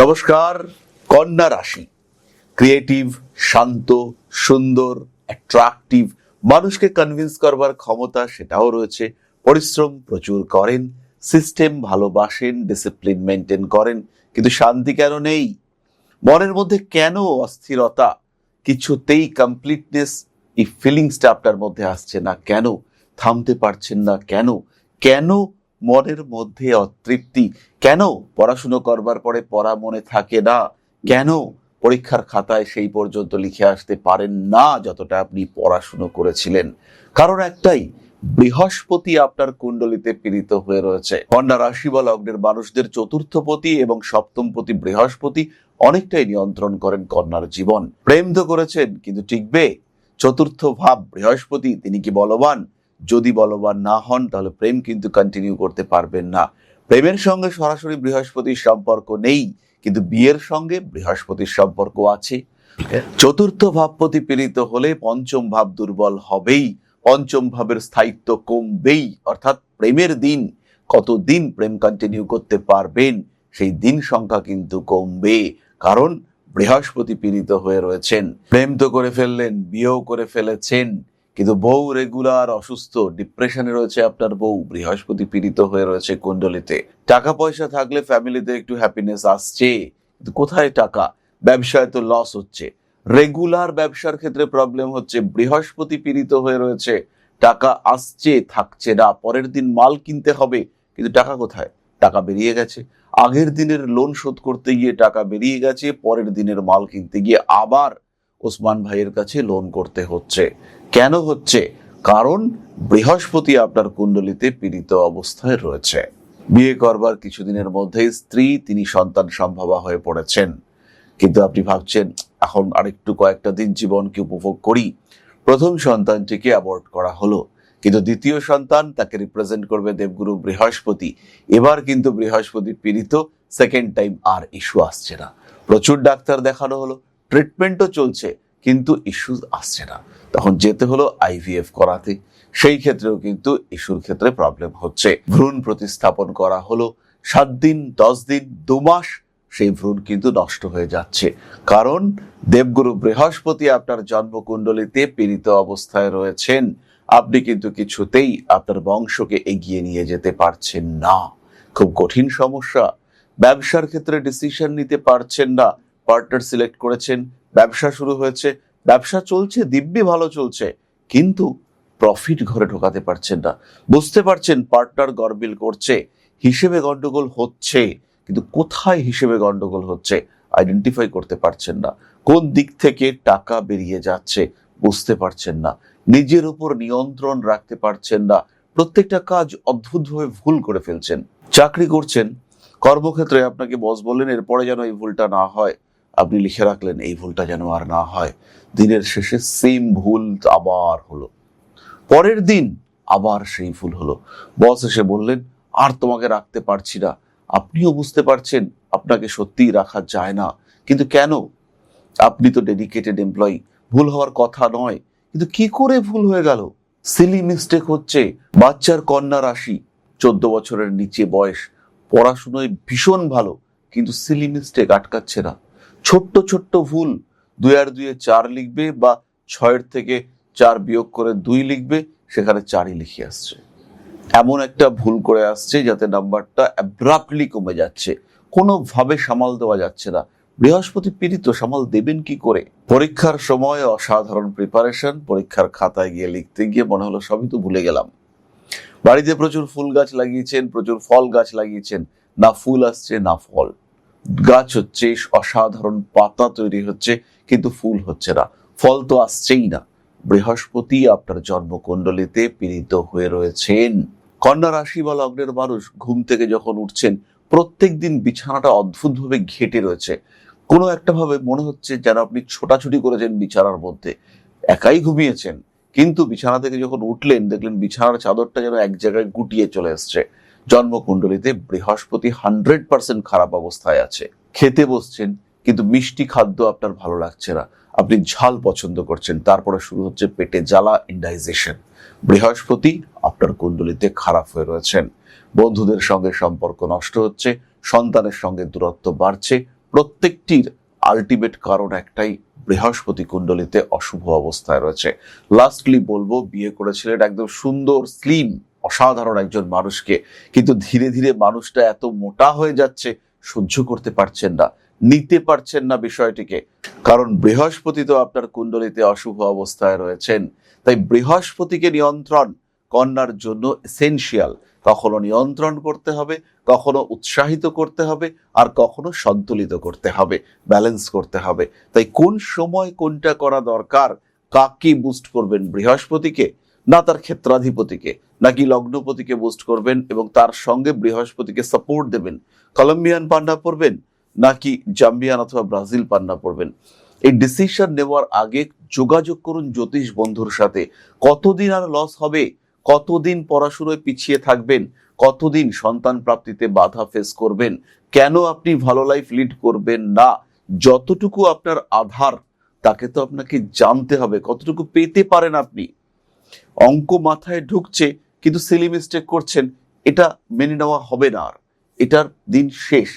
নমস্কার। কন্যা রাশি ক্রিয়েটিভ, শান্ত, সুন্দর, অ্যাট্রাকটিভ, মানুষকে কনভিন্স করবার ক্ষমতা সেটাও রয়েছে। পরিশ্রম প্রচুর করেন, সিস্টেম ভালোবাসেন, ডিসিপ্লিন মেনটেন করেন, কিন্তু শান্তি কেন নেই? মনের মধ্যে কেন অস্থিরতা? কিছুতেই কমপ্লিটনেস এই ফিলিংসটা আপনার মধ্যে আসছে না কেন? থামতে পারছেন না কেন? কেন মনের মধ্যে অতৃপ্তি? কেন পড়াশুনো করবার পরে পড়া মনে থাকে না? কেন পরীক্ষার খাতায় সেই পর্যন্ত লিখে আসতে পারেন না যতটা আপনি পড়াশুনো করেছিলেন? কারণ একটাই, বৃহস্পতি আপনার কুণ্ডলিতে পীড়িত হয়ে রয়েছে। কন্যা রাশি বা লগ্নের মানুষদের চতুর্থপতি এবং সপ্তমপতি বৃহস্পতি অনেকটাই নিয়ন্ত্রণ করেন কন্যার জীবন। প্রেম তো করেছেন, কিন্তু টিকবে? চতুর্থ ভাব বৃহস্পতি, তিনি কি বলবান? যদি বলবান না হন তাহলে প্রেম কিন্তু কন্টিনিউ করতে পারবেন না। প্রেমের সঙ্গে সরাসরি বৃহস্পতির সম্পর্ক নেই, কিন্তু বিয়ের সঙ্গে বৃহস্পতির সম্পর্ক আছে। চতুর্থ ভাবপতি পীড়িত হলে পঞ্চম ভাব দুর্বল হবেই, পঞ্চম ভাবের স্থায়িত্ব কমবেই। অর্থাৎ প্রেমের দিন, কতদিন প্রেম কন্টিনিউ করতে পারবেন সেই দিন সংখ্যা কিন্তু কমবে, কারণ বৃহস্পতি পীড়িত হয়ে রয়েছেন। প্রেম তো করে ফেললেন, বিয়েও করে ফেলেছেন, কিন্তু বউ রেগুলার অসুস্থ, ডিপ্রেশনে রয়েছে আপনার বউ, বৃহস্পতি পীড়িত হয়ে রয়েছে কুণ্ডলিতে। টাকা পয়সা থাকলে ফ্যামিলিতে একটু হ্যাপিনেস আসছে, কিন্তু কোথায় টাকা? ব্যবসায় তো লস হচ্ছে, রেগুলার ব্যবসার ক্ষেত্রে প্রবলেম হচ্ছে, বৃহস্পতি পীড়িত হয়ে রয়েছে। টাকা আসছে, থাকছে না, পরের দিন মাল কিনতে হবে, কিন্তু টাকা কোথায়? টাকা বেরিয়ে গেছে। আগের দিনের লোন শোধ করতে গিয়ে টাকা বেরিয়ে গেছে, পরের দিনের মাল কিনতে গিয়ে আবার ওসমান ভাইয়ের কাছে লোন করতে হচ্ছে। কেন হচ্ছে? কারণ বৃহস্পতি আপনার কুণ্ডলিতে পীড়িত অবস্থায় রয়েছে। বিয়ে করবার কিছুদিনের মধ্যেই স্ত্রী তিনি সন্তান সম্ভবা হয়ে পড়েছেন, কিন্তু আপনি ভাবছেন এখন আরেকটু কয়েকটা দিন জীবনকে উপভোগ করি। প্রথম সন্তানটিকে অ্যাবর্ট করা হলো, কিন্তু দ্বিতীয় সন্তান তাকে রিপ্রেজেন্ট করবে দেবগুরু বৃহস্পতি। এবার কিন্তু বৃহস্পতি পীড়িত, সেকেন্ড টাইম আর ইস্যু আসছে না। প্রচুর ডাক্তার দেখানো হলো, ট্রিটমেন্টও চলছে, কিন্তু ইস্যু আসছে না। তখন যেতে হলো আইভিএফ করাতে, সেই ক্ষেত্রেও কিন্তু ইস্যুর ক্ষেত্রে প্রবলেম হচ্ছে। ভ্রূণ প্রতিস্থাপন করা হলো, 7 দিন, 10 দিন, 2 মাস সেই ভ্রূণ কিন্তু নষ্ট হয়ে যাচ্ছে, কারণ দেবগুরু বৃহস্পতি আপনার জন্মকুণ্ডলিতে পীড়িত অবস্থায় রয়েছেন। আপনি কিন্তু কিছুতেই আপনার বংশকে এগিয়ে নিয়ে যেতে পারছেন না। খুব কঠিন সমস্যা। ব্যবসার ক্ষেত্রে ডিসিশন নিতে পারছেন না। পার্টনার সিলেক্ট করেছেন, ব্যবসা শুরু হয়েছে, ব্যবসা চলছে, দিব্যি ভালো চলছে, কিন্তু প্রফিট ঘরে ঢোকাতে পারছেন না। বুঝতে পারছেন পার্টনার গড়বিল করছে, হিসেবে গন্ডগোল হচ্ছে, কিন্তু কোথায় হিসেবে গন্ডগোল হচ্ছে আইডেন্টিফাই করতে পারছেন না। কোন দিক থেকে টাকা বেরিয়ে যাচ্ছে বুঝতে পারছেন না। নিজের উপর নিয়ন্ত্রণ রাখতে পারছেন না। প্রত্যেকটা কাজ অদ্ভুতভাবে ভুল করে ফেলছেন। চাকরি করছেন, কর্মক্ষেত্রে আপনাকে বস বললেন এরপরে যেন এই ভুলটা না হয়, আপনি লিখে রাখলেন এই ভুলটা যেন আর না হয়। দিনের শেষে সেম ভুল আবার হলো, পরের দিন আবার সেই ভুল হলো। বস এসে বললেন আর তোমাকে রাখতে পারছি না। আপনিও বুঝতে পারছেন আপনাকে সত্যিই রাখা যায় না, কিন্তু কেন? আপনি তো ডেডিকেটেড এমপ্লয়ি, ভুল হওয়ার কথা নয়, কিন্তু কি করে ভুল হয়ে গেল? সিলি মিস্টেক হচ্ছে। বাচ্চার কন্যা রাশি, 14 বছরের নিচে বয়স, পড়াশুনোয় ভীষণ ভালো, কিন্তু সিলি মিস্টেক আটকাচ্ছে না। ছোট্ট ছোট্ট ভুল, 2 আর 2 4 লিখবে, বা 6 থেকে 4 বিয়োগ করে 2 লিখবে, সেখানে 4ই লিখে আসছে। এমন একটা ভুল করে আসছে যাতে নাম্বারটা অ্যাব্রাপ্টলি কমে যাচ্ছে, কোনোভাবে সামাল দেওয়া যাচ্ছে না। বৃহস্পতি পীড়িত, সামাল দেবেন কি করে? পরীক্ষার সময় অসাধারণ প্রিপারেশন, পরীক্ষার খাতায় গিয়ে লিখতে গিয়ে মনে হলো সবই তো ভুলে গেলাম। বাড়িতে প্রচুর ফুল গাছ লাগিয়েছেন, প্রচুর ফল গাছ লাগিয়েছেন, না ফুল আসছে না ফল। গাছ হচ্ছে, অসাধারণ পাতা তৈরি হচ্ছে, কিন্তু ফুল হচ্ছে না, ফল তো আসছেই না। বৃহস্পতি আপনার জন্মকুণ্ডলিতে পীড়িত হয়ে রয়েছেন। কন্যা রাশি বা লগ্নের মানুষ ঘুম থেকে যখন উঠছেন, প্রত্যেক দিন বিছানাটা অদ্ভুতভাবে ঘেটে রয়েছে। কোনো একটা ভাবে মনে হচ্ছে যেন আপনি ছোটাছুটি করেছেন বিছানার মধ্যে, একাই ঘুমিয়েছেন, কিন্তু বিছানা থেকে যখন উঠলেন দেখলেন বিছানার চাদরটা যেন এক জায়গায় গুটিয়ে চলে এসছে। জন্মকুণ্ডলিতে বৃহস্পতি 100% খারাপ অবস্থায় আছে। খেতে বসছেন, কিন্তু মিষ্টি খাদ্য আপনার ভালো লাগছে না, আপনি ঝাল পছন্দ করছেন, তারপরে শুরু হচ্ছে পেটে জ্বালা, ইনডাইজেশন। বৃহস্পতি আপনার কুণ্ডলিতে খারাপ হয়ে রয়েছেন। বন্ধুদের সঙ্গে সম্পর্ক নষ্ট হচ্ছে, সন্তানের সঙ্গে দূরত্ব বাড়ছে, প্রত্যেকটির আলটিমেট কারণ একটাই, বৃহস্পতি কুণ্ডলিতে অশুভ অবস্থায় রয়েছে। লাস্টলি বলবো, বিয়ে করেছিলেন একদম সুন্দর স্লিম অসাধারণ একজন মানুষকে, কিন্তু ধীরে ধীরে মানুষটা এত মোটা হয়ে যাচ্ছে, সহ্য করতে পারছেন না, নিতে পারছেন না বিষয়টিকে। কারণ বৃহস্পতি তো আপনার কুণ্ডলিতে অশুভ অবস্থায় রয়েছেন। তাই বৃহস্পতিকে নিয়ন্ত্রণ কন্যার জন্য এসেনশিয়াল। কখনো নিয়ন্ত্রণ করতে হবে, কখনো উৎসাহিত করতে হবে, আর কখনো সন্তুলিত করতে হবে, ব্যালেন্স করতে হবে। তাই কোন সময় কোনটা করা দরকার, কাকে বুস্ট করবেন, বৃহস্পতিকে না তার ক্ষেত্রাধিপতিকে, নাকি লগ্নপতিকে বুস্ট করবেন এবং তার সঙ্গে বৃহস্পতিকে সাপোর্ট দেবেন, কলম্বিয়ান পান্না পড়বেন নাকি জাম্বিয়ান অথবা ব্রাজিল পান্না পড়বেন, এই ডিসিশন নেওয়ার আগে যোগাযোগ করুন জ্যোতিষ বন্ধুর সাথে। কতদিন আর লস হবে, কতদিন পড়াশোনায় পিছিয়ে থাকবেন, কতদিন সন্তান প্রাপ্তিতে বাধা ফেস করবেন, কেন আপনি ভালো লাইফ লিড করবেন না, যতটুকু আপনার আধার তাকে তো আপনাকে জানতে হবে, কতটুকু পেতে পারেন আপনি। অঙ্ক মাথায় ঢুকছে কিন্তু সিলি মিস্টেক করছেন, এটা মেনে নেওয়া হবে না, আর এটার দিন শেষ।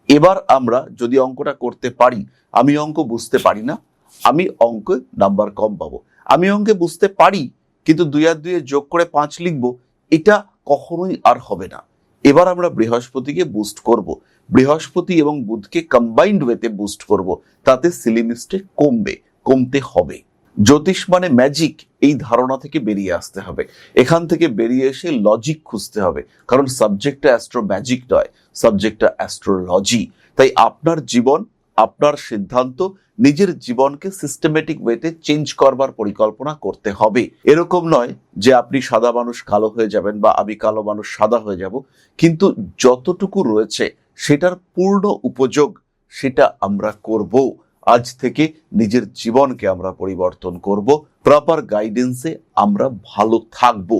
এবার আমরা যদি অঙ্কটা করতে পারি, আমি অঙ্ক বুঝতে পারি না, আমি অঙ্ক নাম্বার কম পাবো, আমি অঙ্কে বুঝতে পারি কিন্তু 2 আর 2 যোগ করে 5 লিখবো, এটা কখনোই আর হবে না। এবার আমরা বৃহস্পতিকে বুস্ট করব, বৃহস্পতি এবং বুধকে কম্বাইন্ড ওয়েতে বুস্ট করব, তাতে সিলি মিস্টেক কমতে হবে। জ্যোতিষ মানে ম্যাজিক, এই ধারণা থেকে বেরিয়ে আসতে হবে। এখান থেকে বেরিয়ে এসে লজিক খুঁজতে হবে, কারণ সাবজেক্টটা অ্যাস্ট্রো ম্যাজিক নয়, সাবজেক্টটা অ্যাস্ট্রোলজি। তাই আপনার জীবন, আপনার সিদ্ধান্ত, নিজের জীবনকে সিস্টেমেটিক ওয়েতে চেঞ্জ করবার পরিকল্পনা করতে হবে। এরকম নয় যে আপনি সাদা মানুষ কালো হয়ে যাবেন বা আমি কালো মানুষ সাদা হয়ে যাব, কিন্তু যতটুকু রয়েছে সেটার পূর্ণ উপযোগ সেটা আমরা করব। আজ থেকে নিজের জীবনকে আমরা পরিবর্তন করব, প্রপার গাইডেন্সে আমরা ভালো থাকবো।